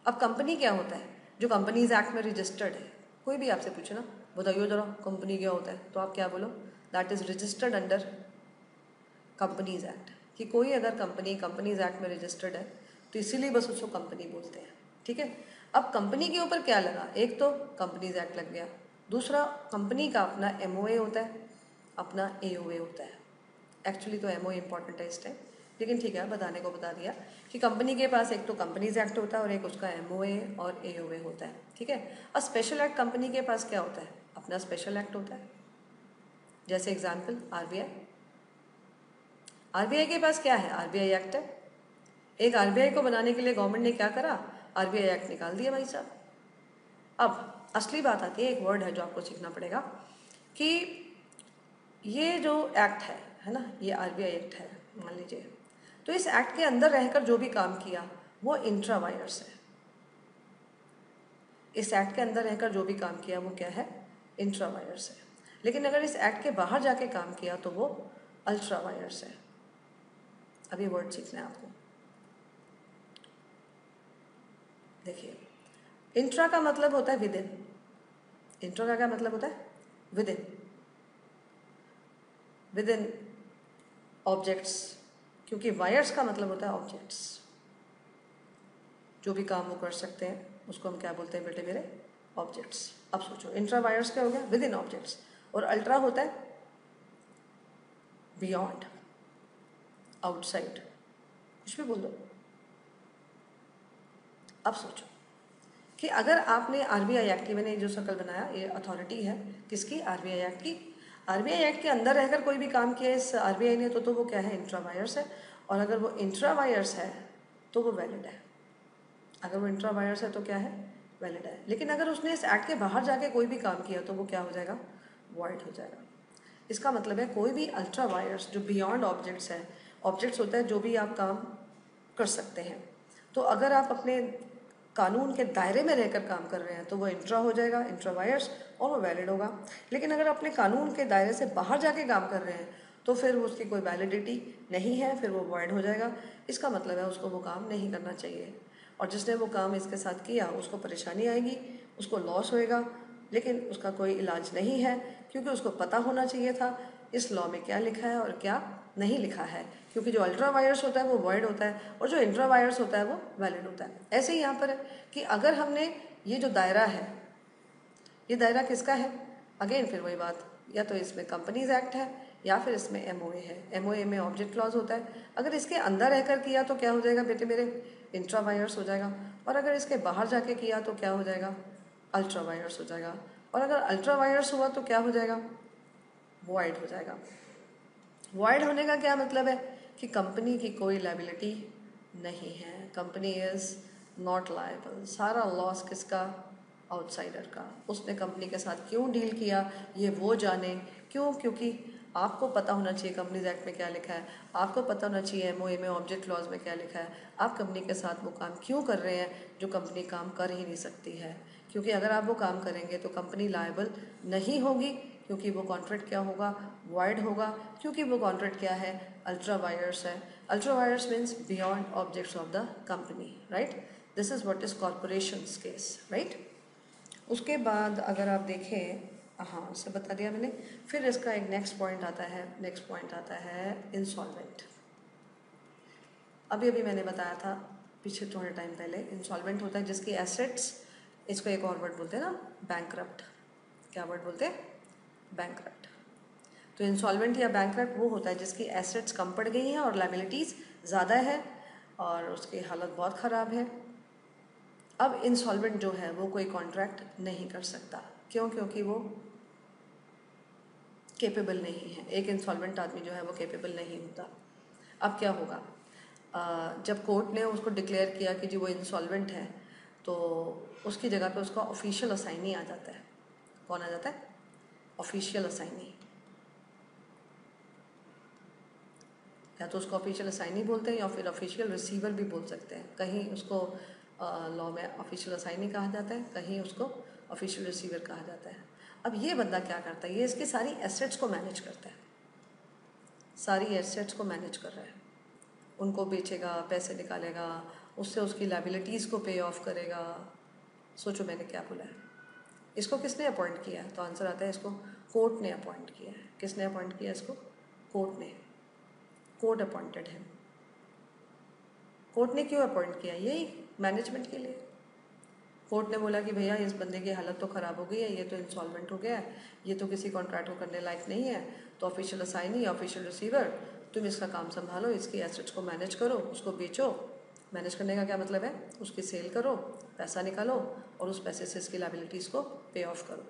अब कंपनी क्या होता है? जो कंपनीज एक्ट में रजिस्टर्ड है। कोई भी आपसे पूछे ना, बताइए जरा कंपनी क्या होता है, तो आप क्या बोलो? That is registered under companies act. कि कोई अगर कंपनी कंपनीज एक्ट में रजिस्टर्ड है तो इसीलिए बस उसको कंपनी बोलते हैं, ठीक है। अब कंपनी के ऊपर क्या लगा? एक तो कंपनीज एक्ट लग गया, दूसरा कंपनी का अपना एमओए होता है, अपना एओए होता है। एक्चुअली तो एमओए इंपॉर्टेंट है इस टाइम, लेकिन ठीक है, बताने को बता दिया कि कंपनी के पास एक तो कंपनीज एक्ट होता है और एक उसका एमओए और एओए होता है, ठीक है। और स्पेशल एक्ट कंपनी के पास क्या होता है? अपना स्पेशल एक्ट होता है। जैसे एग्जाम्पल आरबीआई, आरबीआई के पास क्या है? आरबीआई एक्ट है। एक आरबीआई को बनाने के लिए गवर्नमेंट ने क्या करा? आरबीआई एक्ट निकाल दिया भाई साहब। अब असली बात आती है, एक वर्ड है जो आपको सीखना पड़ेगा कि ये जो एक्ट है ना, ये आरबीआई एक्ट है मान लीजिए, तो इस एक्ट के अंदर रहकर जो भी काम किया वो इंट्रा वायर्स है। इस एक्ट के अंदर रहकर जो भी काम किया वो क्या है? इंट्रा वायर्स है। लेकिन अगर इस एक्ट के बाहर जाके काम किया तो वो अल्ट्रा वायर्स है। अब ये वर्ड सीखना है आपको। देखिए, इंट्रा का मतलब होता है विद इन। इंट्रा का क्या मतलब होता है? With in, with in objects, क्योंकि वायर्स का मतलब होता है ऑब्जेक्ट्स। जो भी काम वो कर सकते हैं उसको हम क्या बोलते हैं बेटे मेरे? ऑब्जेक्ट्स। अब सोचो, इंट्रा वायर्स क्या हो गया? विद इन ऑब्जेक्ट्स, और अल्ट्रा होता है बियॉन्ड, आउटसाइड, कुछ भी बोल दो। अब सोचो कि अगर आपने आरबीआई एक्ट की, मैंने जो शक्ल बनाया ये अथॉरिटी है किसकी? आरबीआई एक्ट की। आरबीआई एक्ट के अंदर रहकर कोई भी काम किया इस आरबीआई ने तो वो क्या है? इंट्रा वायर्स है। और अगर वो इंट्रा वायर्स है तो वो वैलिड है। अगर वो इंट्रा वायर्स है तो क्या है? वैलिड है। लेकिन अगर उसने इस एक्ट के बाहर जाके कोई भी काम किया तो वो क्या हो जाएगा? वॉइड हो जाएगा। इसका मतलब है कोई भी अल्ट्रा वायर्स जो बियॉन्ड ऑब्जेक्ट्स है, ऑब्जेक्ट्स होता है जो भी आप काम कर सकते हैं, तो अगर आप अपने कानून के दायरे में रहकर काम कर रहे हैं तो वो इंट्रा हो जाएगा, इंट्रा वायर्स, और वो वैलिड होगा। लेकिन अगर अपने कानून के दायरे से बाहर जाके काम कर रहे हैं तो फिर उसकी कोई वैलिडिटी नहीं है, फिर वो वॉइड हो जाएगा। इसका मतलब है उसको वो काम नहीं करना चाहिए, और जिसने वो काम इसके साथ किया उसको परेशानी आएगी, उसको लॉस होएगा, लेकिन उसका कोई इलाज नहीं है, क्योंकि उसको पता होना चाहिए था इस लॉ में क्या लिखा है और क्या नहीं लिखा है। क्योंकि जो अल्ट्रा वायर्स होता है वो वॉइड होता है, और जो इंट्रा वायर्स होता है वो वैलिड होता है। ऐसे ही यहाँ पर है कि अगर हमने ये जो दायरा है, ये दायरा किसका है, अगेन फिर वही बात, या तो इसमें कंपनीज एक्ट है या फिर इसमें एमओए है। एमओए में ऑब्जेक्ट क्लॉज होता है। अगर इसके अंदर रहकर किया तो क्या हो जाएगा बेटे मेरे, इंट्रा वायर्स हो जाएगा, और अगर इसके बाहर जाके किया तो क्या हो जाएगा, अल्ट्रा वायर्स हो जाएगा, और अगर अल्ट्रा वायर्स हुआ तो क्या हो जाएगा, वॉइड हो जाएगा। वॉइड होने का क्या मतलब है कि कंपनी की कोई लायबिलिटी नहीं है, कंपनी इज नॉट लायबल। सारा लॉस किसका, आउटसाइडर का। उसने कंपनी के साथ क्यों डील किया ये वो जाने, क्यों, क्योंकि आपको पता होना चाहिए कंपनीज एक्ट में क्या लिखा है, आपको पता होना चाहिए एमओए में ऑब्जेक्ट क्लॉज में क्या लिखा है, आप कंपनी के साथ वो काम क्यों कर रहे हैं जो कंपनी काम कर ही नहीं सकती है। क्योंकि अगर आप वो काम करेंगे तो कंपनी लायबल नहीं होगी, क्योंकि वो कॉन्ट्रैक्ट क्या होगा, वाइड होगा, क्योंकि वो कॉन्ट्रैक्ट क्या है, अल्ट्रा वायर्स है। Ultra vires means beyond objects of the company, right. This is what is corporation case, right. उसके बाद अगर आप देखें, हाँ से बता दिया मैंने, फिर इसका एक नेक्स्ट पॉइंट आता है, नेक्स्ट पॉइंट आता है इंसॉल्वेंट। अभी मैंने बताया था पीछे थोड़े टाइम पहले, इंसॉल्वेंट होता है जिसकी एसेट्स, इसको एक और वर्ड बोलते हैं ना, बैंकरप्ट। क्या वर्ड बोलते हैं, बैंकरप्ट। तो इंसॉल्वेंट या बैंकरप्ट वो होता है जिसकी एसेट्स कम पड़ गई हैं और लायबिलिटीज़ ज़्यादा है और उसकी हालत बहुत ख़राब है। अब इंसॉल्वेंट जो है वो कोई कॉन्ट्रैक्ट नहीं कर सकता, क्यों, क्योंकि वो केपेबल नहीं है। एक इंसॉल्वेंट आदमी जो है वो केपेबल नहीं होता। अब क्या होगा, जब कोर्ट ने उसको डिक्लेयर किया कि जी वो इंसॉल्वेंट है, तो उसकी जगह पे उसका ऑफिशियल असाइनी आ जाता है। कौन आ जाता है, ऑफिशियल असाइनी। या तो उसको ऑफिशियल असाइनी बोलते हैं या फिर ऑफिशियल रिसीवर भी बोल सकते हैं। कहीं उसको लॉ में ऑफिशियल असाइनी कहा जाता है, कहीं उसको ऑफिशियल रिसीवर कहा जाता है। अब ये बंदा क्या करता है, ये इसकी सारी एसेट्स को मैनेज करता है, सारी एसेट्स को मैनेज कर रहा है। उनको बेचेगा, पैसे निकालेगा, उससे उसकी लायबिलिटीज़ को पे ऑफ करेगा। सोचो मैंने क्या बोला है। इसको किसने अपॉइंट किया है, तो आंसर आता है इसको कोर्ट ने अपॉइंट किया है। किसने अपॉइंट किया इसको, कोर्ट ने। कोर्ट अपॉइंटेड है। कोर्ट ने क्यों अपॉइंट किया, यही मैनेजमेंट के लिए। कोर्ट ने बोला कि भैया इस बंदे की हालत तो ख़राब हो गई है, ये तो इंसॉल्वेंट हो गया है, ये तो किसी कॉन्ट्रैक्ट को करने लायक नहीं है, तो ऑफिशियल असाइनी, ऑफिशियल रिसीवर, तुम इसका काम संभालो, इसकी एसेट्स को मैनेज करो, उसको बेचो। मैनेज करने का क्या मतलब है, उसकी सेल करो, पैसा निकालो और उस पैसे से इसकी लायबिलिटीज़ को पे ऑफ करो।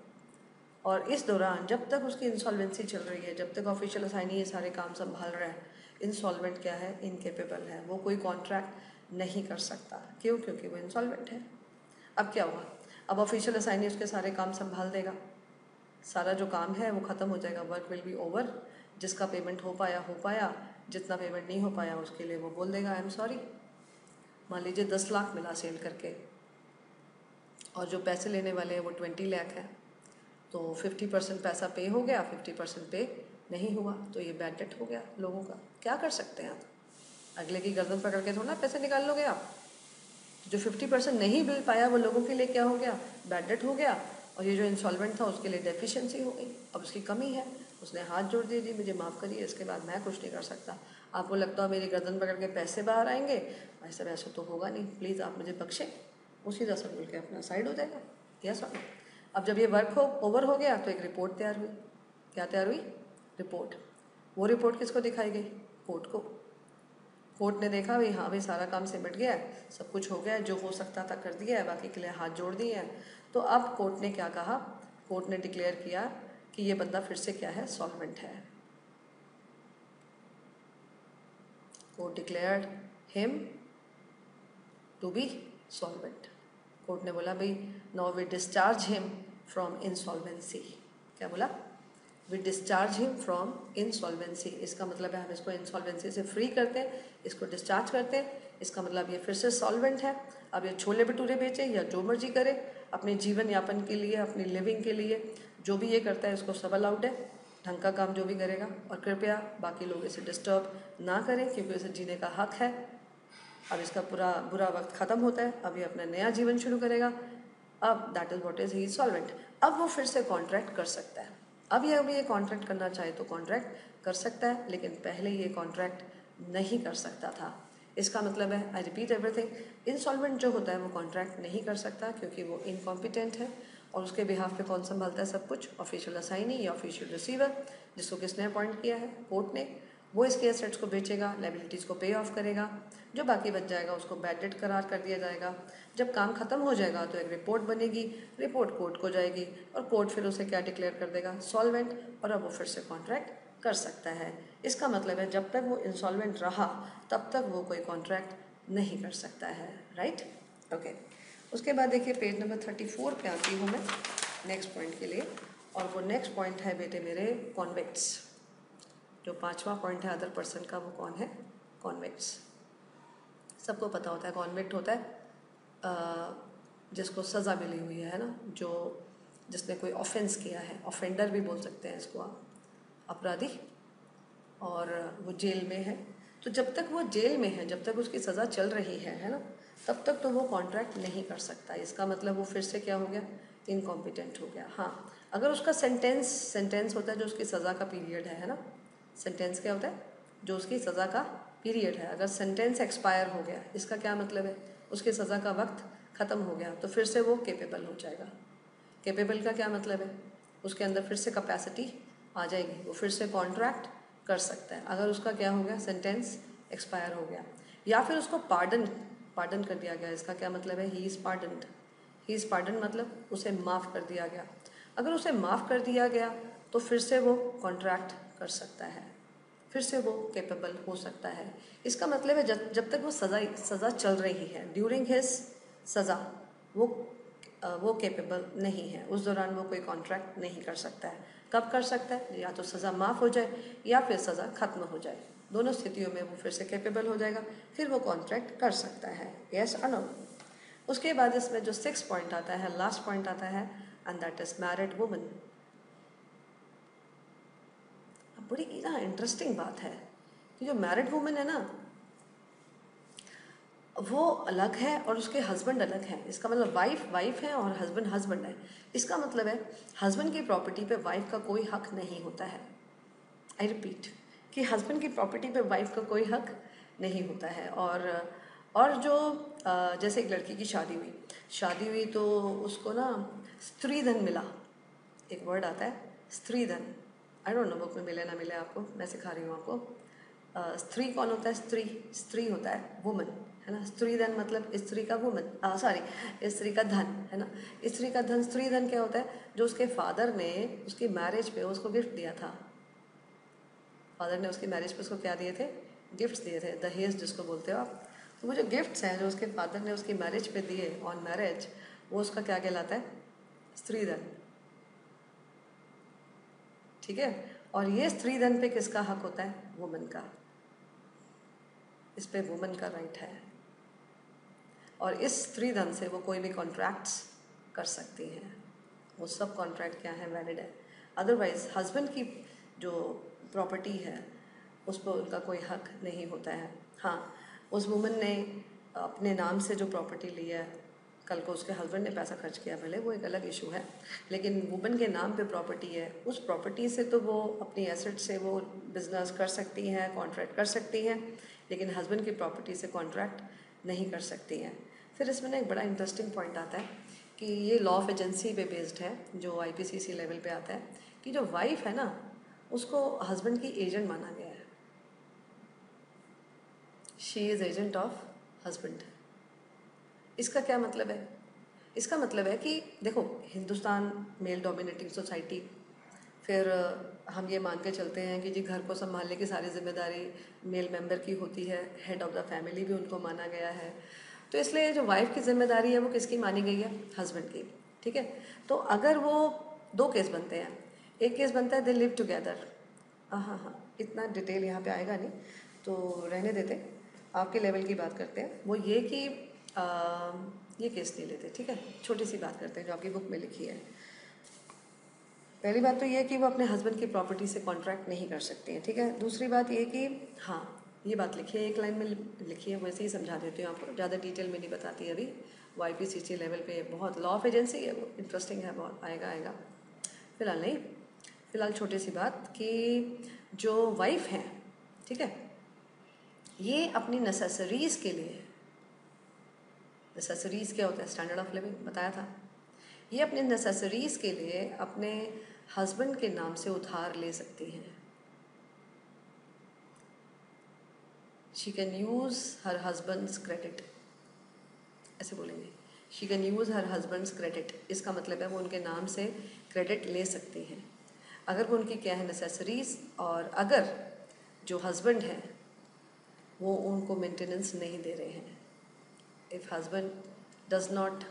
और इस दौरान जब तक उसकी इंसॉल्वेंसी चल रही है, जब तक ऑफिशियल असाइनी ये सारे काम संभाल रहा है, इंसॉल्वेंट क्या है, इनकेपेबल है, वो कोई कॉन्ट्रैक्ट नहीं कर सकता। क्यों, क्योंकि वो इंसॉल्वेंट है। अब क्या हुआ, अब ऑफिशियल असाइनी उसके सारे काम संभाल देगा, सारा जो काम है वो ख़त्म हो जाएगा, वर्क विल बी ओवर। जिसका पेमेंट हो पाया, जितना पेमेंट नहीं हो पाया उसके लिए वो बोल देगा आई एम सॉरी। मान लीजिए 10 लाख मिला सेल करके और जो पैसे लेने वाले हैं वो 20 लाख है, तो 50% पैसा पे हो गया, 50% पे नहीं हुआ, तो ये बैड डेट हो गया लोगों का। क्या कर सकते हैं आप, अगले की गर्दन पकड़ के थोड़ा पैसे निकाल लोगे आप। जो 50% नहीं मिल पाया वो लोगों के लिए क्या हो गया, बैड डेट हो गया। और ये जो इंसॉल्वेंट था उसके लिए डेफिशिएंसी हो गई, अब उसकी कमी है, उसने हाथ जोड़ दिए, जी मुझे माफ़ करिए, इसके बाद मैं कुछ नहीं कर सकता। आपको लगता है मेरी गर्दन पकड़ के पैसे बाहर आएंगे, ऐसा वैसा तो होगा नहीं, प्लीज़ आप मुझे बख्शें। वो सीधा सा बोल के अपना साइड हो जाएगा, यस और नो। अब जब ये वर्क ओवर हो गया तो एक रिपोर्ट तैयार हुई। क्या तैयार हुई, रिपोर्ट। वो रिपोर्ट किसको दिखाई गई, कोर्ट को। कोर्ट ने देखा भाई हाँ भाई सारा काम सिमट गया है, सब कुछ हो गया है, जो हो सकता था कर दिया है, बाकी के लिए हाथ जोड़ दिए हैं। तो अब कोर्ट ने क्या कहा, कोर्ट ने डिक्लेयर किया कि ये बंदा फिर से क्या है, सॉल्वेंट है। Court declared him to be solvent. Court ने बोला भाई now we discharge him from insolvency. क्या बोला, we discharge him from insolvency. इसका मतलब है हम इसको इंसॉल्वेंसी से फ्री करते हैं, इसको डिस्चार्ज करते हैं। इसका मतलब ये फिर से सॉल्वेंट है। अब ये छोले भटूरे बेचे या जो मर्जी करे अपने जीवन यापन के लिए, अपनी लिविंग के लिए, जो भी ये करता है इसको सब अलाउड है, ढंग का काम जो भी करेगा। और कृपया बाकी लोग इसे डिस्टर्ब ना करें क्योंकि इसे जीने का हक है। अब इसका पूरा बुरा वक्त ख़त्म होता है, अब ये अपना नया जीवन शुरू करेगा। अब that is what is he solvent. अब वो फिर से कॉन्ट्रैक्ट कर सकता है। अब ये कॉन्ट्रैक्ट करना चाहे तो कॉन्ट्रैक्ट कर सकता है, लेकिन पहले ये कॉन्ट्रैक्ट नहीं कर सकता था। इसका मतलब है, आई रिपीट एवरीथिंग, इंसॉल्वेंट जो होता है वो कॉन्ट्रैक्ट नहीं कर सकता क्योंकि वो इनकॉम्पिटेंट है। और उसके बिहाफ पे कौन संभालता है सब कुछ? ऑफिशियल असाइनी या ऑफिशियल रिसीवर, जिसको किसने अपॉइंट किया है? कोर्ट ने। वो इसके एसेट्स को बेचेगा, लायबिलिटीज़ को पे ऑफ करेगा। जो बाकी बच जाएगा उसको बैड डेट करार कर दिया जाएगा। जब काम खत्म हो जाएगा तो एक रिपोर्ट बनेगी, रिपोर्ट कोर्ट को जाएगी और कोर्ट फिर उसे क्या डिक्लेयर कर देगा? सॉल्वेंट। और अब वो फिर से कॉन्ट्रैक्ट कर सकता है। इसका मतलब है जब तक वो इंसॉल्वेंट रहा तब तक वो कोई कॉन्ट्रैक्ट नहीं कर सकता है। राइट? ओके। उसके बाद देखिए पेज नंबर 34 पे आती हूँ मैं नेक्स्ट पॉइंट के लिए। और वो नेक्स्ट पॉइंट है बेटे मेरे कॉन्वेक्ट्स। जो 5वां पॉइंट है अदर पर्सन का, वो कौन है? कॉन्वेक्ट्स। सबको पता होता है कॉन्वेक्ट होता है जिसको सज़ा मिली हुई है ना, जो जिसने कोई ऑफेंस किया है, ऑफेंडर भी बोल सकते हैं इसको आप, अपराधी, और वो जेल में है। तो जब तक वो जेल में है, जब तक उसकी सज़ा चल रही है ना, तब तक तो वो कॉन्ट्रैक्ट नहीं कर सकता। इसका मतलब वो फिर से क्या हो गया? इनकॉम्पिटेंट हो गया। हाँ, अगर उसका सेंटेंस होता है जो उसकी सज़ा का पीरियड है ना। सेंटेंस क्या होता है? जो उसकी सज़ा का पीरियड है। अगर सेंटेंस एक्सपायर हो गया, इसका क्या मतलब है? उसकी सज़ा का वक्त ख़त्म हो गया, तो फिर से वो केपेबल हो जाएगा। केपेबल का क्या मतलब है? उसके अंदर फिर से कैपेसिटी आ जाएगी, वो फिर से कॉन्ट्रैक्ट कर सकता है। अगर उसका क्या हो गया? सेंटेंस एक्सपायर हो गया, या फिर उसको पार्डन कर दिया गया। इसका क्या मतलब है? He is pardoned. He is pardon मतलब उसे माफ़ कर दिया गया। अगर उसे माफ़ कर दिया गया तो फिर से वो कॉन्ट्रैक्ट कर सकता है, फिर से वो केपेबल हो सकता है। इसका मतलब है जब तक वो सज़ा चल रही है, ड्यूरिंग हिज सज़ा, वो केपेबल नहीं है। उस दौरान वो कोई कॉन्ट्रैक्ट नहीं कर सकता है। कब कर सकता है? या तो सज़ा माफ़ हो जाए या फिर सज़ा ख़त्म हो जाए। दोनों स्थितियों में वो फिर से केपेबल हो जाएगा, फिर वो कॉन्ट्रैक्ट कर सकता है। यस और नो? उसके बाद इसमें जो 6 पॉइंट आता है, लास्ट पॉइंट आता है, and that is married woman. अब बड़ी ना इंटरेस्टिंग बात है कि जो मैरिड वुमन है ना, वो अलग है और उसके हस्बैंड अलग हैं। इसका मतलब वाइफ है और हस्बैंड है। इसका मतलब है हस्बैंड की प्रॉपर्टी पे वाइफ का कोई हक नहीं होता है। आई रिपीट कि हस्बैंड की प्रॉपर्टी पे वाइफ का कोई हक नहीं होता है। और जो जैसे एक लड़की की शादी हुई तो उसको ना स्त्रीधन मिला। एक वर्ड आता है स्त्रीधन। आई डोंट नो बुक में मिले ना मिले आपको, मैं सिखा रही हूँ आपको। स्त्री कौन होता है? स्त्री होता है वुमन, है ना। स्त्रीधन मतलब स्त्री का वुमन, स्त्री का धन, है ना। स्त्री का धन, स्त्रीधन क्या होता है? जो उसके फादर ने उसकी मैरिज पे उसको गिफ्ट दिया था। फादर ने उसकी मैरिज पे उसको क्या दिए थे? गिफ्ट्स दिए थे, दहेज जिसको बोलते हो आप। तो वो जो गिफ्ट्स हैं जो उसके फादर ने उसकी मैरिज पे दिए ऑन मैरिज, वो उसका क्या कहलाता है? स्त्रीधन। ठीक है। और ये स्त्रीधन पे किसका हक होता है? वुमन का। इस पे वुमन का राइट है। और इस स्त्रीधन से वो कोई भी कॉन्ट्रैक्ट्स कर सकती हैं। वो सब कॉन्ट्रैक्ट क्या है? वैलिड है। अदरवाइज हस्बैंड की जो प्रॉपर्टी है उस पर उनका कोई हक नहीं होता है। हाँ, उस वुमन ने अपने नाम से जो प्रॉपर्टी ली है, कल को उसके हस्बैंड ने पैसा खर्च किया भले, वो एक अलग इशू है, लेकिन वुमन के नाम पे प्रॉपर्टी है। उस प्रॉपर्टी से तो वो अपनी एसेट से वो बिजनेस कर सकती हैं, कॉन्ट्रैक्ट कर सकती हैं, लेकिन हस्बैंड की प्रॉपर्टी से कॉन्ट्रैक्ट नहीं कर सकती हैं। फिर इसमें ना एक बड़ा इंटरेस्टिंग पॉइंट आता है कि ये लॉ ऑफ एजेंसी पे बेस्ड है, जो IPCC लेवल पे आता है, कि जो वाइफ है ना उसको हस्बैंड की एजेंट माना गया है। She is agent of husband. इसका क्या मतलब है? इसका मतलब है कि देखो, हिंदुस्तान मेल डोमिनेटिंग सोसाइटी, फिर हम ये मान के चलते हैं कि जी घर को संभालने की सारी जिम्मेदारी मेल मेंबर की होती है, हेड ऑफ द फैमिली भी उनको माना गया है। तो इसलिए जो वाइफ की जिम्मेदारी है वो किसकी मानी गई है? हस्बैंड की। ठीक है। तो अगर वो दो केस बनते हैं, एक केस बनता है दे लिव टुगेदर। हाँ, इतना डिटेल यहाँ पे आएगा नहीं, तो रहने देते, आपके लेवल की बात करते हैं। वो ये कि ये केस नहीं लेते, ठीक है, छोटी सी बात करते हैं जो आपकी बुक में लिखी है। पहली बात तो ये है कि वो अपने हस्बैंड की प्रॉपर्टी से कॉन्ट्रैक्ट नहीं कर सकती हैं, ठीक है। दूसरी बात ये कि हाँ, ये बात लिखी है, एक लाइन में लिखी है, वैसे ही समझा देती हूँ आपको, ज़्यादा डिटेल में नहीं बताती अभी। वो IPCC लेवल पे बहुत लॉ ऑफ एजेंसी है, वो इंटरेस्टिंग है बहुत, आएगा। फिलहाल नहीं, फिलहाल छोटी सी बात कि जो वाइफ हैं, ठीक है, ये अपनी नेसेसरीज़ के लिए, नेसेसरीज़ क्या होता है, स्टैंडर्ड ऑफ लिविंग बताया था, ये अपने नेसेसरीज़ के लिए अपने हस्बैंड के नाम से उधार ले सकती हैं। She can use her husband's credit, ऐसे बोलेंगे, she can use her husband's credit. इसका मतलब है वो उनके नाम से क्रेडिट ले सकती हैं अगर वो उनकी क्या है, नेसेसरीज़, और अगर जो हस्बैंड हैं वो उनको मेंटेनेंस नहीं दे रहे हैं। If husband does not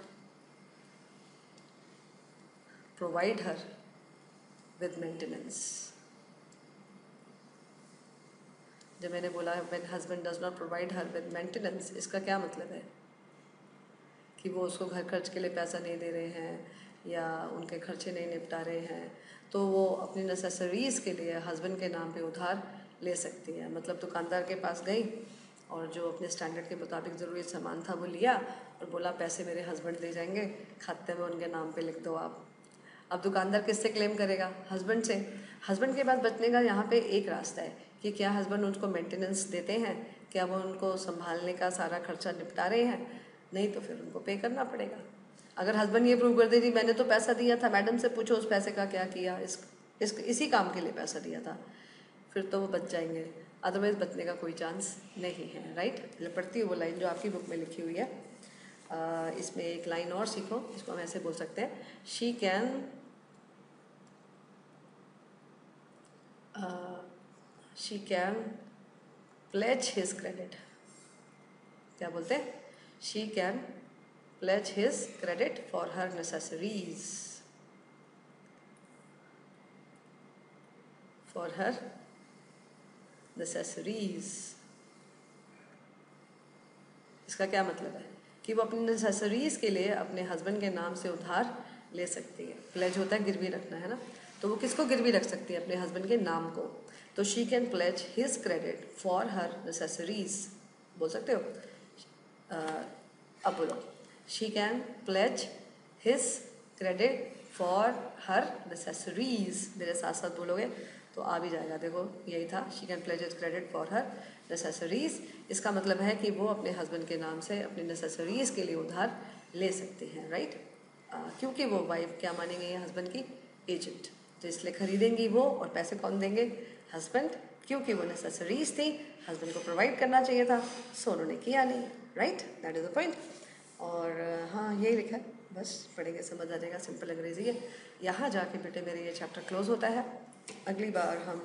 provide her with maintenance, जब मैंने बोला when husband does not provide her with maintenance, इसका क्या मतलब है कि वो उसको घर खर्च के लिए पैसा नहीं दे रहे हैं या उनके खर्चे नहीं निपटा रहे हैं, तो वो अपनी नेसेसरीज़ के लिए हस्बैंड के नाम पे उधार ले सकती है। मतलब दुकानदार के पास गई और जो अपने स्टैंडर्ड के मुताबिक ज़रूरी सामान था वो लिया और बोला पैसे मेरे हस्बैंड दे जाएंगे, खाते में उनके नाम पे लिख दो आप। अब दुकानदार किससे क्लेम करेगा, हस्बैंड से। हस्बैंड के पास बचने का यहाँ पे एक रास्ता है कि क्या हस्बैंड उनको मेंटेनेंस देते हैं, क्या वो उनको संभालने का सारा खर्चा निपटा रहे हैं, नहीं तो फिर उनको पे करना पड़ेगा। अगर हस्बैंड ये प्रूव कर दे जी मैंने तो पैसा दिया था, मैडम से पूछो उस पैसे का क्या किया, इसी काम के लिए पैसा दिया था, फिर तो वो बच जाएंगे, अदरवाइज बचने का कोई चांस नहीं है, राइट। पढ़ती हूँ वो लाइन जो आपकी बुक में लिखी हुई है। इसमें एक लाइन और सीखो, इसको हम ऐसे बोल सकते हैं, she can pledge his credit. क्या बोलते हैं, she can pledge his credit for her necessaries, for her necessaries. इसका क्या मतलब है कि वो अपनी नेसेसरीज़ के लिए अपने हस्बैंड के नाम से उधार ले सकती है। प्लेज होता है गिरवी रखना, है ना, तो वो किसको गिरवी रख सकती है, अपने हस्बैंड के नाम को। तो she can pledge his credit for her necessaries, बोल सकते हो। अब बोलो, she can pledge his credit for her necessaries, मेरे साथ साथ बोलोगे तो आ भी जाएगा। देखो यही था, she can pledge his credit for her necessaries. इसका मतलब है कि वो अपने हस्बैंड के नाम से अपनी नेसेसरीज़ के लिए उधार ले सकते हैं, राइट। क्योंकि वो वाइफ क्या मानेंगे, हस्बैंड की एजेंट, तो इसलिए खरीदेंगी वो, और पैसे कौन देंगे, हस्बैंड, क्योंकि वो नेसेसरीज थी, हस्बैंड को प्रोवाइड करना चाहिए था, सो उन्होंने किया नहीं, right, that is the point. और हाँ यही लिखा है, बस पढ़ेंगे समझ आ जाएगा, सिंपल अंग्रेजी है। यहाँ जाके बेटे मेरे ये चैप्टर क्लोज होता है। अगली बार हम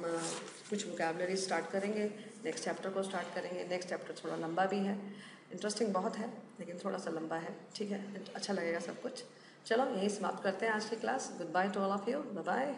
कुछ वोकैबुलरी स्टार्ट करेंगे, नेक्स्ट चैप्टर को स्टार्ट करेंगे। नेक्स्ट चैप्टर थोड़ा लंबा भी है, इंटरेस्टिंग बहुत है, लेकिन थोड़ा सा लंबा है, ठीक है, अच्छा लगेगा सब कुछ। चलो यही समाप्त करते हैं आज की class. Goodbye to all of you, bye bye.